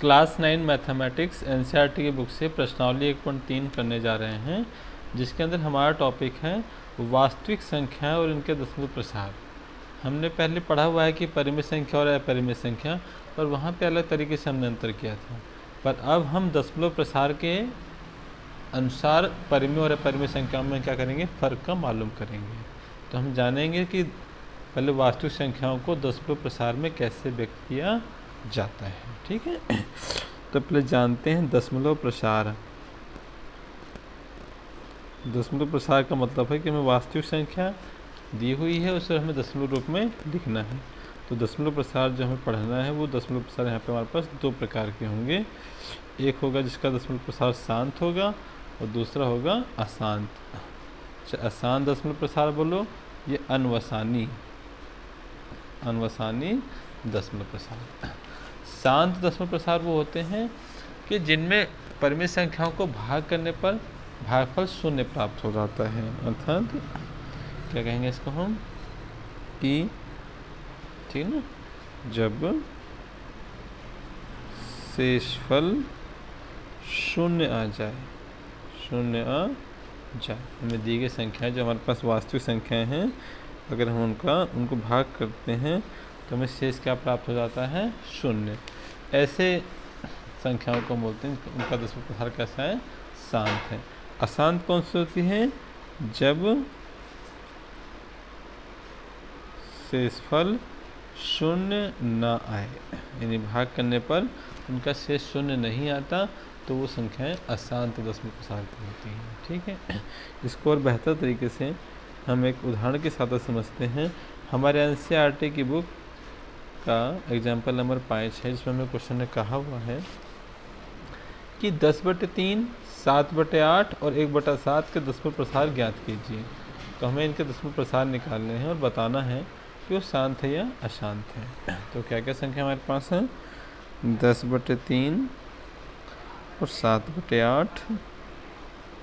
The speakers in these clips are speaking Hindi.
क्लास 9 मैथमेटिक्स एनसीईआरटी की बुक से प्रश्नावली 1.3 करने जा रहे हैं, जिसके अंदर हमारा टॉपिक है वास्तविक संख्याएं और इनके दशमलव प्रसार। हमने पहले पढ़ा हुआ है कि परिमित संख्या और अपरिमित संख्या, पर वहाँ पे अलग तरीके से हमने अंतर किया था। पर अब हम दशमलव प्रसार के अनुसार परिमित और अपरिमित संख्याओं में क्या करेंगे, फ़र्क का मालूम करेंगे। तो हम जानेंगे कि पहले वास्तविक संख्याओं को दशमलव प्रसार में कैसे व्यक्त किया जाता है। ठीक है, तो पहले जानते हैं दशमलव प्रसार। दशमलव प्रसार का मतलब है कि हमें वास्तविक संख्या दी हुई है, उसे हमें दशमलव रूप में लिखना है। तो दशमलव प्रसार जो हमें पढ़ना है वो दशमलव प्रसार यहाँ पे हमारे पास दो प्रकार के होंगे। एक होगा जिसका दशमलव प्रसार शांत होगा और दूसरा होगा अशांत। अच्छा, अशांत दशमलव प्रसार बोलो, ये अनवसानी दशमलव प्रसार। शांत दशमलव प्रसार वो होते हैं कि जिनमें परिमित संख्याओं को भाग करने पर भागफल शून्य प्राप्त हो जाता है। अर्थात क्या कहेंगे इसको हम कि ठीक ना, जब शेषफल शून्य आ जाए, हमें दी गई संख्याएं जो हमारे पास वास्तविक संख्याएं हैं, अगर हम उनको भाग करते हैं तो हमें शेष क्या प्राप्त हो जाता है, शून्य। ऐसे संख्याओं को बोलते हैं उनका दशमलव प्रसार कैसा है, शांत है। अशांत कौन सी होती है, जब शेषफल शून्य न आए, यानी भाग करने पर उनका शेष शून्य नहीं आता, तो वो संख्याएं अशांत दशमलव प्रसार की होती हैं। ठीक है, इसको और बेहतर तरीके से हम एक उदाहरण के साथ समझते हैं। हमारे एनसीईआरटी की बुक का एग्जाम्पल नंबर 5 है, जिसमें हमें क्वेश्चन में कहा हुआ है कि 10/3, 7/8 और 1/7 के दशमलव प्रसार ज्ञात कीजिए। तो हमें इनके दशमलव प्रसार निकालने हैं और बताना है कि वो शांत है या अशांत है। तो क्या क्या संख्या हमारे पास है, 10/3 और 7/8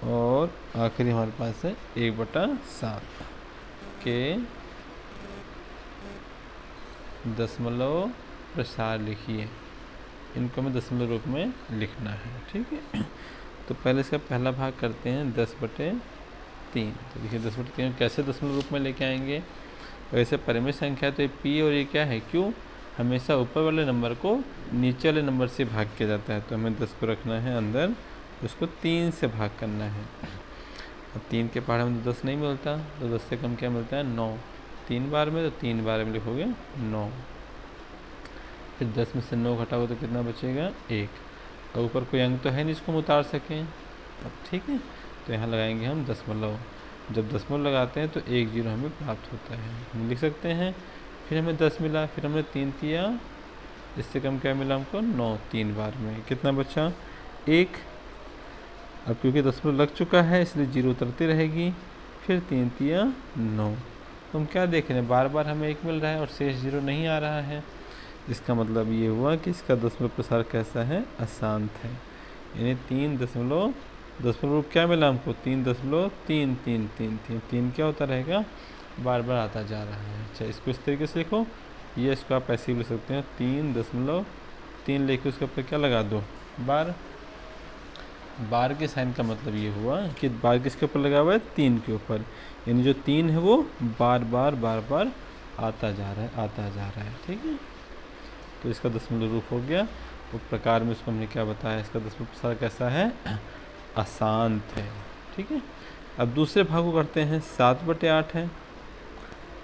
और आखिरी हमारे पास है 1/7 के दशमलव प्रसार लिखिए। इनको हमें दशमलव रूप में लिखना है। ठीक है, तो पहले इसका पहला भाग करते हैं 10/3। तो देखिए 10/3 कैसे दशमलव रूप में लेके आएंगे। वैसे परिमित संख्या है तो ये p और ये क्या है, q, हमेशा ऊपर वाले नंबर को नीचे वाले नंबर से भाग किया जाता है। तो हमें 10 को रखना है अंदर, उसको 3 से भाग करना है। अब 3 के पहाड़ में तो 10 नहीं मिलता, तो 10 से कम क्या मिलता है, 9। 3 बार में, तो 3 बार में लिखोगे 9। फिर 10 में से 9 घटाओगे तो कितना बचेगा, 1। और ऊपर कोई अंक तो है नहीं इसको हम उतार सकें। अब ठीक है, तो यहाँ लगाएंगे हम दशमलव। जब दशमलव लगाते हैं तो 1 0 हमें प्राप्त होता है, हम लिख सकते हैं। फिर हमें 10 मिला, फिर हमने 3 किया, इससे कम क्या मिला हमको, 9। 3 बार में कितना बचा, 1। अब क्योंकि दशमलव लग चुका है इसलिए 0 उतरती रहेगी। फिर 3 तिया 9। तो हम क्या देख रहे हैं, बार बार हमें 1 मिल रहा है और शेष 0 नहीं आ रहा है। इसका मतलब ये हुआ कि इसका दशमलव प्रसार कैसा है, अशांत है। यानी 3 दशमलव रूप क्या मिला हमको, 3.33333। 3 क्या होता रहेगा, बार बार आता जा रहा है। अच्छा, इसको इस तरीके से लिखो, ये इसको आप ऐसे ही लिख सकते हैं, 3.3 लेके उसके ऊपर क्या लगा दो, बार। बार के साइन का मतलब ये हुआ कि बार किसके ऊपर लगा हुआ है, 3 के ऊपर, यानी जो 3 है वो बार बार आता जा रहा है। ठीक है, तो इसका दशमलव रूप हो गया। तो प्रकार में उसको हमने क्या बताया, इसका दशमलव प्रसार कैसा है, अशांत है। ठीक है, अब दूसरे भाग को करते हैं, 7/8 है।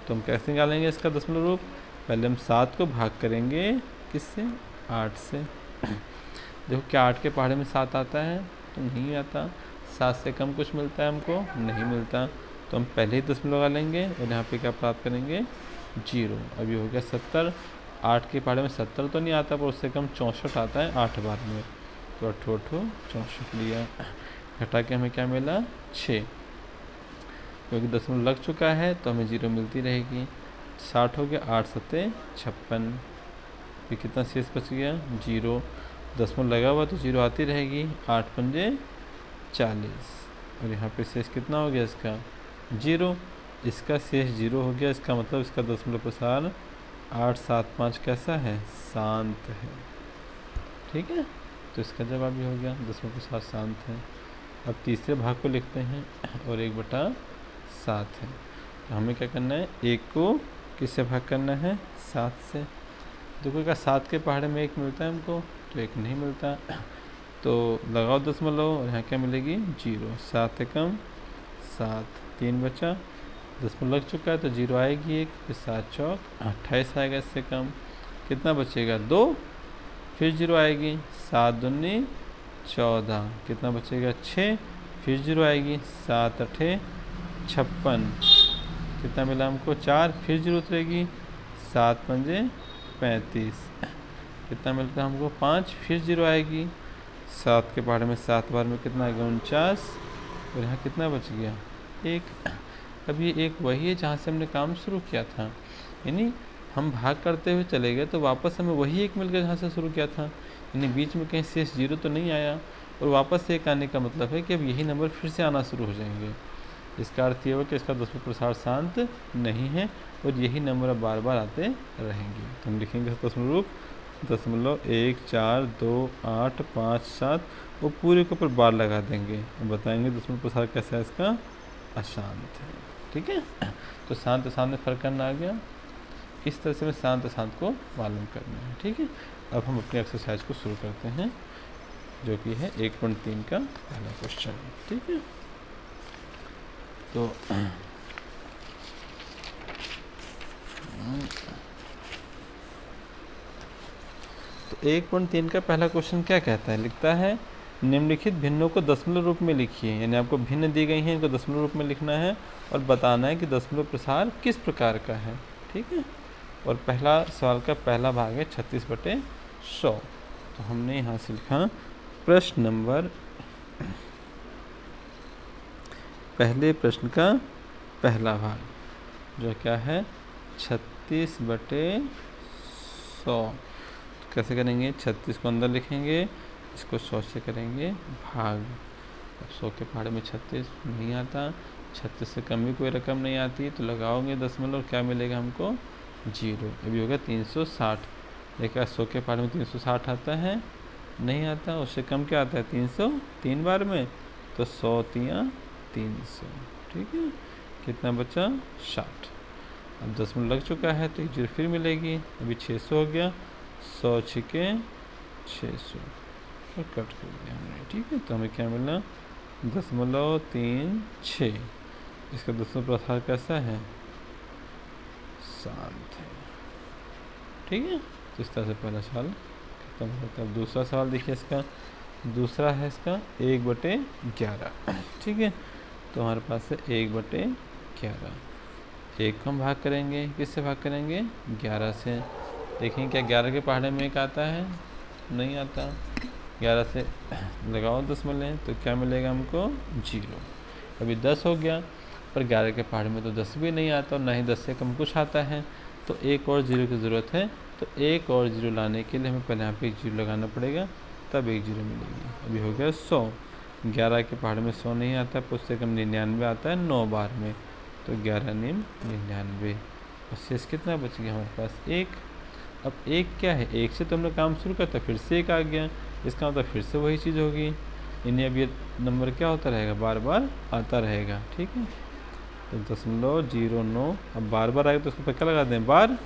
तो हम कैसे निकालेंगे इसका दशमलव रूप, पहले हम 7 को भाग करेंगे किससे, 8 से। देखो क्या 8 के पहाड़े में 7 आता है, तो नहीं आता। 7 से कम कुछ मिलता है हमको, नहीं मिलता। तो हम पहले ही दशमलव लगा लेंगे और यहाँ पे क्या प्राप्त करेंगे, 0। अब ये हो गया 70। 8 के पहाड़े में 70 तो नहीं आता, पर उससे कम 64 आता है 8 बार में। तो 8 64 लिया, घटा के हमें क्या मिला, 6। क्योंकि दशमलव लग चुका है तो हमें 0 मिलती रहेगी। 60 हो गया, 8 7 56। फिर कितना शेष बच गया, 0। दशमलव लगा हुआ तो 0 आती रहेगी। 8 पंजे 40 और यहाँ पे शेष कितना हो गया इसका, 0। इसका शेष 0 हो गया, इसका मतलब इसका दशमलव प्रसार 8 7 5 कैसा है, शांत है। ठीक। ठीक है, तो इसका जवाब ये हो गया 10/7 शांत है। अब तीसरे भाग को लिखते हैं और 1/7 है। तो हमें क्या करना है, 1 को किससे भाग करना है, 7 से। देखो क्या 7 के पहाड़े में 1 मिलता है हमको, तो 1 नहीं मिलता, तो लगाओ दशमलव और यहाँ क्या मिलेगी 0। 7 एकम 7, 3 बचा, दशमलव लग चुका है तो 0 आएगी 1, फिर 7 चौक 28 आएगा, इससे कम कितना बचेगा 2, फिर 0 आएगी, 7 दूनी 14, कितना बचेगा 6, फिर 0 आएगी, 7 8 56, कितना मिला हमको 4, फिर 0 उतरेगी, 7 पंजे 35, कितना मिलता है हमको 5, फिर 0 आएगी, 7 के पहाड़े में 7 बार में कितना आएगा 49, और यहाँ कितना बच गया 1। अब ये 1 वही है जहाँ से हमने काम शुरू किया था, यानी हम भाग करते हुए चले गए तो वापस हमें वही 1 मिल गया जहाँ से शुरू किया था, यानी बीच में कहीं शेष 0 तो नहीं आया, और वापस से 1 आने का मतलब है कि अब यही नंबर फिर से आना शुरू हो जाएंगे। इसका अर्थ ये हुआ कि इसका दशमलव शांत नहीं है और यही नंबर अब बार बार आते रहेंगे। तो हम लिखेंगे दशमलव रूप 0.1428557, वो पूरे के ऊपर बार लगा देंगे और बताएंगे दशमलव प्रसार कैसा है, इसका अशांत है। ठीक है, तो शांत अशांत में फर्क करना आ गया। इस तरह से हमें शांत अशांत को मालूम करना है। ठीक है, अब हम अपनी एक्सरसाइज को शुरू करते हैं, जो कि है 1.3 का पहला क्वेश्चन। ठीक है, तो 1.3 का पहला क्वेश्चन क्या कहता है, लिखता है निम्नलिखित भिन्नों को दशमलव रूप में लिखिए, यानी आपको भिन्न दी गई हैं, इनको दशमलव रूप में लिखना है और बताना है कि दशमलव प्रसार किस प्रकार का है। ठीक है, और पहला सवाल का पहला भाग है 36/100। तो हमने यहाँ से लिखा प्रश्न नंबर, पहले प्रश्न का पहला भाग जो क्या है 36/100। तो कैसे करेंगे, 36 को अंदर लिखेंगे, इसको 100 से करेंगे भाग। अब 100 के पहाड़े में 36 नहीं आता, 36 से कम भी कोई रकम नहीं आती, तो लगाओगे दशमलव, क्या मिलेगा हमको 0। अभी होगा 360, देखा 100 के पहाड़े में 360 आता है, नहीं आता, उससे कम क्या आता है 300, 3 बार में, तो 100 3 300। ठीक है, कितना बचा 60। अब दशमलव लग चुका है तो 1 0 फिर मिलेगी, अभी 600 हो गया, 100 छिके 600 और कट कर दिया हमने। ठीक है, तो हमें क्या मिला 0.36। इसका दशमलव प्रसार कैसा है, शांत है। ठीक है, तो इस तरह से पहला सवाल खत्म होता है। अब दूसरा सवाल देखिए, इसका दूसरा है इसका 1/11। ठीक है, तो हमारे पास है 1/11। 1 को हम भाग करेंगे, किससे भाग करेंगे 11 से। देखें क्या 11 के पहाड़े में 1 आता है, नहीं आता, 11 से लगाओ दशमलव तो क्या मिलेगा हमको 0। अभी 10 हो गया, पर 11 के पहाड़े में तो 10 भी नहीं आता और ना ही 10 से कम कुछ आता है, तो 1 और 0 की ज़रूरत है। तो 1 और 0 लाने के लिए हमें पहले यहाँ पे 1 0 लगाना पड़ेगा, तब 1 0 मिलेगी। अभी हो गया 100, 11 के पहाड़ में 100 नहीं आता, पर उससे कम 99 आता है 9 बार में, तो 11 9 99, और शेष कितना बच गया हमारे पास 1। अब 1 क्या है, 1 से तो हमने काम शुरू किया था, फिर से 1 आ गया, इसका मतलब फिर से वही चीज़ होगी, इन्हें अब ये नंबर क्या होता रहेगा, बार बार आता रहेगा। ठीक है, तो 0.09, अब बार बार आएगा तो उसको क्या लगा दें बार,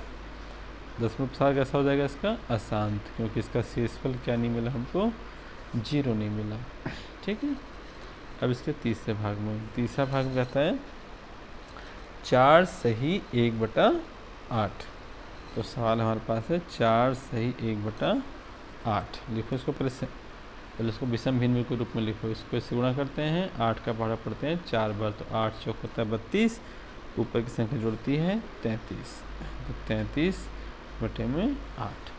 दशमलव प्रसार कैसा हो जाएगा इसका अशांत, क्योंकि इसका शेषफल क्या नहीं मिला हमको 0 नहीं मिला। ठीक है, अब इसके तीसरे भाग में, तीसरा भाग में कहता है 4 सही 1/8। तो सवाल हमारे पास है 4 सही 1/8। लिखो इसको पहले इसको विषम भिन्न के रूप में लिखो, इसको इससे गुणा करते हैं, 8 का पहाड़ा पढ़ते हैं 4 बार, तो 8 चौक होता है 32, ऊपर की संख्या जुड़ती है 33, तो 33/8।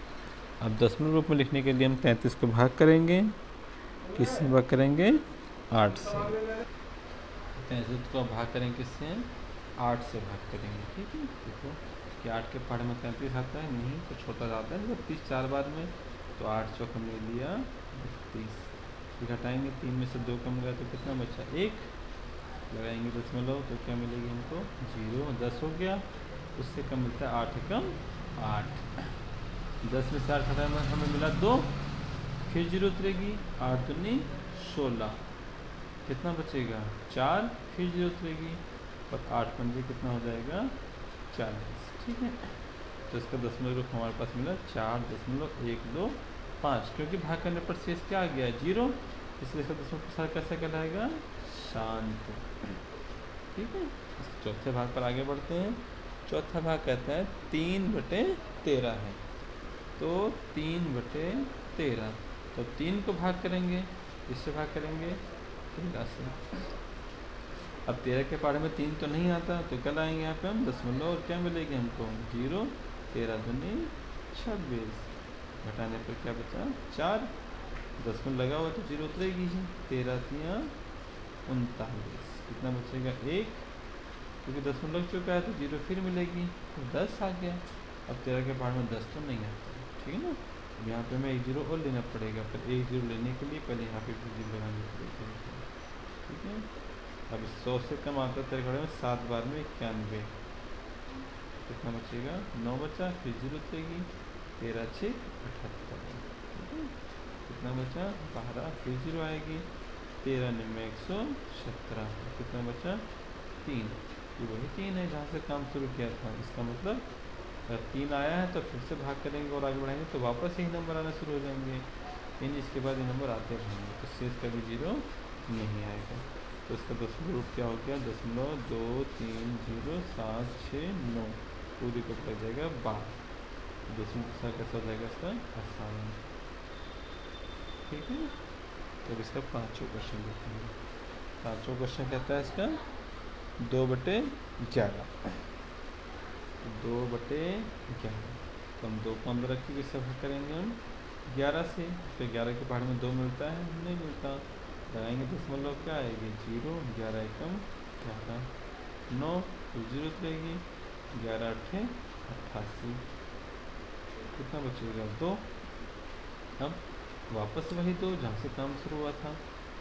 अब दशमलव रूप में लिखने के लिए हम 33 को भाग करेंगे, किससे भाग करेंगे 8 से। 33 को भाग करेंगे किससे, 8 से भाग करेंगे। ठीक है, देखो कि 8 के पहाड़े में 33 आता है, नहीं तो छोटा जाता है 32 4 बार में, तो 8 चौक हमने लिया 32, फिर घटाएंगे 3 में से 2 कम गया तो कितना बचा 1, लगाएंगे दशमलव तो क्या मिलेगी हमको 0। 10 हो गया, उससे कम मिलता है 8 एकम 8, 10 में से 8 घटाने में हमें मिला 2, फिर जीरो उतरेगी, 8 दूनी 16, कितना बचेगा 4, फिर जीरो उतरेगी और 8 पंजे कितना हो जाएगा 40। ठीक है, तो इसका दशमलव रूप हमारे पास मिला 4.125, क्योंकि भाग करने पर शेष क्या आ गया जीरो, इसलिए इसका दशमलव प्रसार कैसे कहलाएगा शांत। ठीक है, चौथे भाग पर आगे बढ़ते हैं। चौथा भाग कहता है 3/13 है, तो 3/13, तो 3 को भाग करेंगे, इससे भाग करेंगे 13 से। अब 13 के पहाड़े में 3 तो नहीं आता, तो क्या लाएंगे यहाँ पे हम दशमलव, और क्या मिलेगी हमको 0, 13 दूनी 26, घटाने पर क्या बचा 4, दशमलव लगा हुआ तो 0 उतरेगी ही, 13 तिया 39, कितना बचेगा 1, क्योंकि दशमलव लग चुका है तो 0 फिर मिलेगी, तो 10 आ गया। अब 13 के पहाड़ में 10 तो नहीं आता, ठीक है ना। अब यहाँ पे हमें 1 0 और लेना पड़ेगा, फिर 1 0 लेने के लिए पहले यहाँ पे 0 लगानी पड़ेगी। ठीक है, अब 100 से कम आता है 13 में 7 बार में 91, कितना बचेगा 9 बचा, फिर 0 उतरेगी, 13 6 78, ठीक है, कितना बचा 12, फिर 0 आएगी, 13 9 117, कितना बचा 3, ये वही 3 है जहाँ से काम शुरू किया था। इसका मतलब अगर 3 आया है तो फिर से भाग करेंगे और आगे बढ़ाएंगे तो वापस यही नंबर आना शुरू हो जाएंगे, इन इसके बाद ये नंबर आते रहेंगे, तो शेष कभी 0 नहीं आएगा। तो इसका दशमलव रूप क्या हो गया 0.230769, पूरी को पड़ जाएगा 12, दशमलव प्रसार कैसा हो जाएगा इसका आसान। ठीक है, तो इसका पाँचों क्वेश्चन देखेंगे। पाँचों क्वेश्चन कहता है इसका 2/11, 2/11, तो हम 2 को अंदर रख के किससे भाग करेंगे हम 11 से, फिर 11 के पहाड़ में 2 मिलता है नहीं मिलता, लगाएंगे दशमलव क्या आएगी 0, 11 एकम 11, 9, फिर 0 उतरेगी, 11 8 88, कितना बचेगा 2। अब वापस वही 2 जहाँ से काम शुरू हुआ था,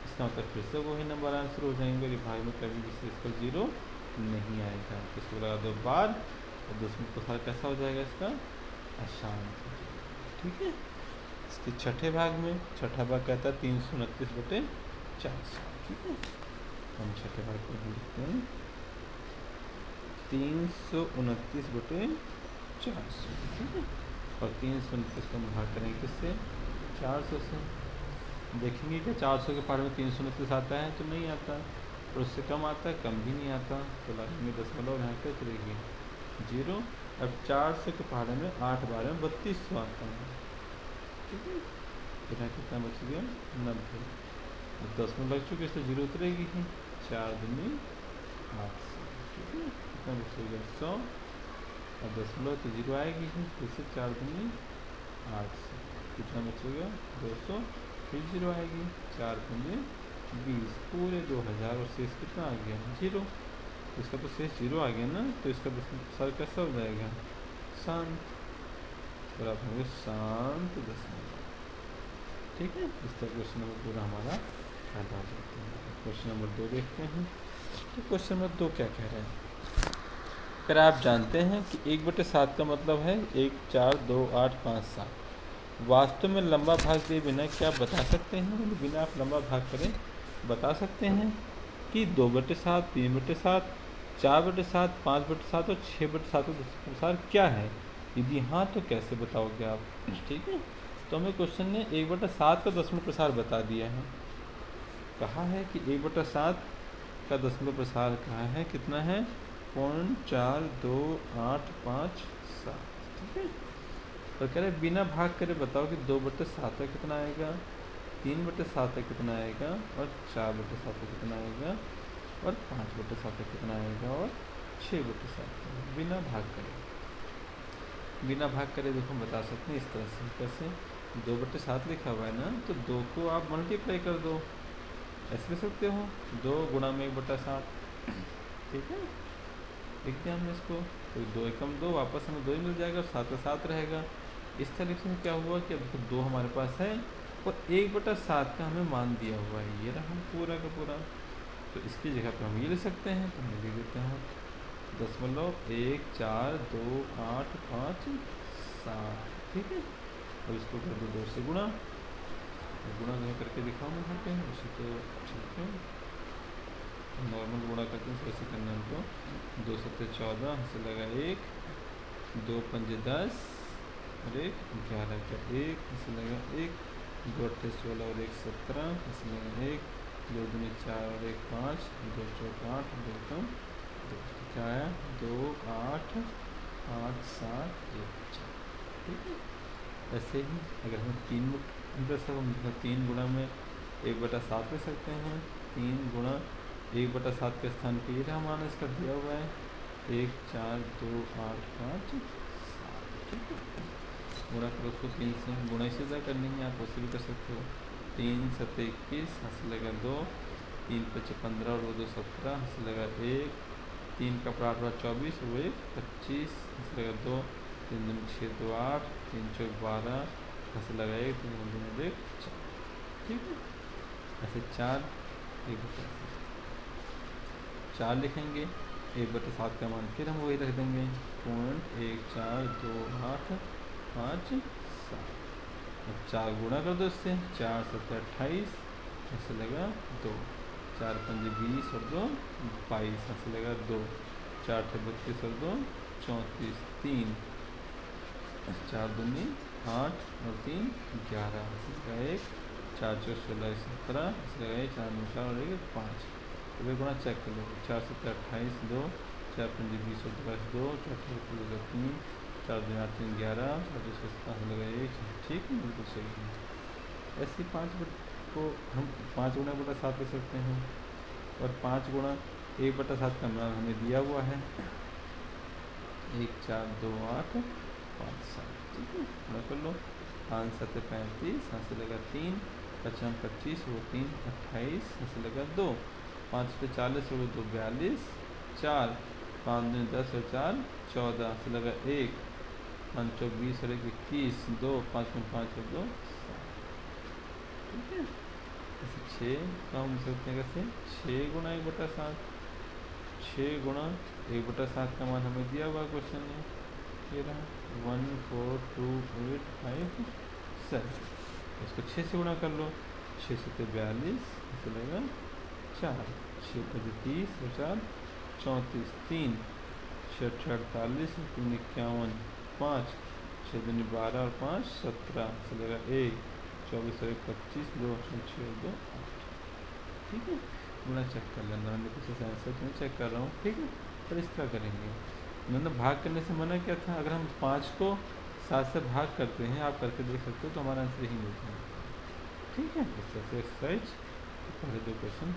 इसका मतलब फिर से वही नंबर आना शुरू हो जाएंगे, और भाग में कभी भी शेष पर 0 नहीं आएगा, इसको लगा 2 बार, और दशमलव प्रसार कैसा हो जाएगा इसका अशांत। ठीक है, इसके छठे भाग में, छठा भाग कहता है 329/400। ठीक है, हम छठे भाग को लिखते हैं 329/400। ठीक है, और 329 को हम भाग करेंगे किससे 400 से, देखेंगे कि 400 के पहाड़ में 329 आता है तो नहीं आता, और उससे कम आता है कम भी नहीं आता, तो लगाएंगे दशमलव, यहाँ पे उतरेगी 0। अब 400 के पहाड़ में 8 बार में 3200 आता है। ठीक है, तो यहाँ कितना बच गया 90, दशमलव लग चुके इसलिए 0 उतरेगी ही, 4 दूनी 800। ठीक है, कितना बचेगा 100, और दशमलव तो 0 आएगी ही, फिर से 4 दूनी 800, कितना बचेगा 200, फिर 0 आएगी, 4 पंजे 20, पूरे 2000, और शेष कितना आ गया 0, तो इसका तो शेष 0 आ गया ना, तो इसका दशमलव प्रसार कैसा हो जाएगा शांत, फिर आप होंगे शांत दशमलव। ठीक है, इस तरह क्वेश्चन नंबर पूरा हमारा पैदा हो जाता है। क्वेश्चन नंबर 2 देखते हैं, तो क्वेश्चन नंबर 2 क्या कह रहे हैं, अगर आप जानते हैं कि 1/7 का मतलब है 1 4 2 8 5 7, वास्तव में लंबा भाग दिए बिना क्या आप बता सकते हैं, बिना आप लंबा भाग करें बता सकते हैं कि 2/7, 3/7, 4/7, 5/7 और 6/7 का दशमलव प्रसार क्या है, यदि हाँ तो कैसे बताओगे आप। ठीक है, तो हमें क्वेश्चन ने 1/7 का दशमलव प्रसार बता दिया है, कहा है कि 1/7 का दशमलव प्रसार कहा है कितना है 0.428557। ठीक है, तो कह रहे बिना भाग करे बताओ कि 2/7 का कितना आएगा, 3/7 का कितना आएगा, और 4/7 का कितना आएगा, और 5/7 का कितना आएगा, और 6/7 बिना भाग करे। बिना भाग करे देखो बता सकते हैं इस तरह से, कैसे 2/7 लिखा हुआ है ना, तो 2 को आप मल्टीप्लाई कर दो, ऐसे कर सकते हो 2 गुणा में 1/7। ठीक है, लिख दिया हमने इसको, तो 2 एकम 2, वापस हमें 2 ही मिल जाएगा, 7 का 7 रहेगा। इस तरीके से क्या हुआ कि अब 2 हमारे पास है और 1/7 का हमें मान दिया हुआ है, ये रहा पूरा का पूरा, तो इसकी जगह पर हम ये ले सकते हैं, तो हम लिख देते हैं दशमलव 1 4 2 8 5 7। ठीक है, और इसको कर दो 2 से गुणा, गुणा नहीं करके दिखाओ मैं यहाँ पे, उसी तो ठीक है, नॉर्मल गुणा करते हैं कैसे करना है हमको। 2 सत्ते 14 से लगा 1, 2 पंजे 10 और 1 11 का 1 से लगा 1, 2 अट्ठे 16 और 1 17 से लगा 1, 2 दूनी 4 और 1 5, 2 चौक 8, 2 कम 2, क्या आया 2 8 8 7 1 4। ठीक है, ऐसे ही अगर हमें 3 गुणा में 1/7 कर सकते हैं, 3 गुणा 1/7 के स्थान पे ये रहा मान इसका दिया हुआ है 1 4 2 8 5 7। ठीक है, गुणा करो उसको 3 से, गुणा इसी तरह करनी है, आप उससे भी कर सकते हो। 3 7 21 हंस लगा 2, 3 5 15 और 2 17 हंस लगा 1, 3 का 8 24 वो 1 25 हंस लगा 2, 3 दूनी 6 2 8, 3 चौक 12 हंस लगा 1, 3 दूनी 1 4। ठीक है, ऐसे 4 4 लिखेंगे, 1/7 का मान फिर हम वही रख देंगे 0.1428 5 7। अब 4 गुणा कर दो इससे, 4 7 28 ऐसे लगा 2, 4 5 20 और 2 22 ऐसे लगा 2, 4 8 32 और 2 34, 3 4 दूनी 8 और 3 11 ऐसे लगा 1, 4 4 16 17 ऐसे लगा 1, 4 9 4 और 1 5। तो वे गुणा चेक कर लो, 4 7 28 2, 4 5 20 और 2 4 8 3, 4 2 8 3 11, 4 2 17 लगा 1। ठीक है, बिल्कुल सही है। ऐसे 5 को हम 5 गुणा 1/7 कर सकते हैं, और 5 गुणा 1/7 का मान हमें दिया हुआ है 1 4 2 8 5 7। ठीक है, गुणा कर लो, 5 7 35 यहाँ से लगा 3, 5 25 वो 3 28 यहाँ से लगा 2, 5 पे 40 और 2 42, 4 5 2 10 और 4 14 से लगा 1, 5 चौक 20 और 1 21, 2 5 में 5 और 2 7। ठीक है, ऐसे 6 का हम सकते हैं कैसे, 6 गुणा 1/7, 6 गुणा 1/7 का मान हमें दिया हुआ क्वेश्चन में, ये रहा 1 4 2 8 5 7। इसको 6 से गुणा कर लो, 6 7 42 ऐसे लगा 4, 6 5 30 और 4 34, 3 6 48 3 51 5, 6 दूनी 12 और 5 17 से लगा 1, 24 और 1 25, 2 6 और 2 8। ठीक है, गुणा चेक कर लेना, मैं कुछ ऐसा आंसर तो नहीं चेक कर रहा हूँ। ठीक है, पर इस तरह करेंगे। मैंने भाग करने से मना किया था, अगर हम 5 को 7 से भाग करते हैं, आप करके देख सकते हो, तो हमारा आंसर यही मिलता है। ठीक है, इस तरह से एक्सरसाइज पहले 2 क्वेश्चन